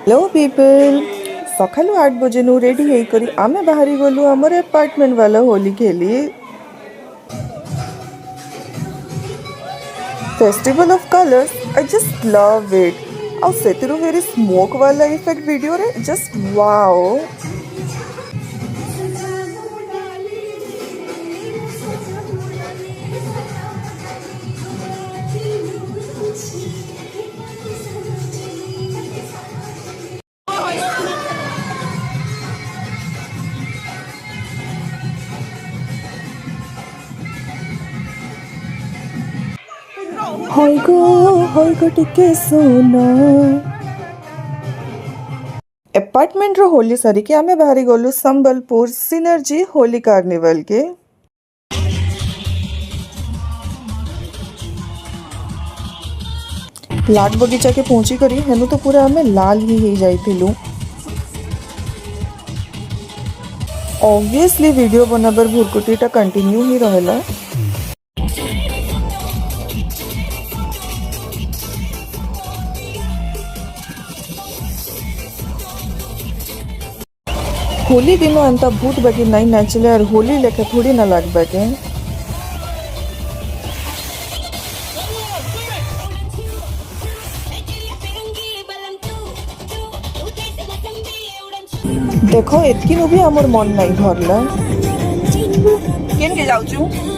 hello people सकालू 8 बजे नु ready होकर आमे बाहरी गलु हमर अपार्टमेंट वाला होली खेली festival of colours I just love it और सेतिरु वेरी स्मोक वाला इफेक्ट वीडियो रे जस्ट वाओ होय गो टिके सोना अपार्टमेंट रो होली सारी के आमे बाहरी गलु संबलपुर सिनर्जी होली कार्निवल के लाट बगीचा के पहुंची करी हेनु तो पूरा आमे लाल ही जाइथिलु ऑब्वियसली वीडियो बनाबर भुरकुटीटा कंटिन्यू ही रहेला होली दिन अंत भूत बाकी नहीं नाचले और होली लेके थोड़ी ना लग बाके देखो एतकी भी हमर मन नहीं भरला केन के जाउछु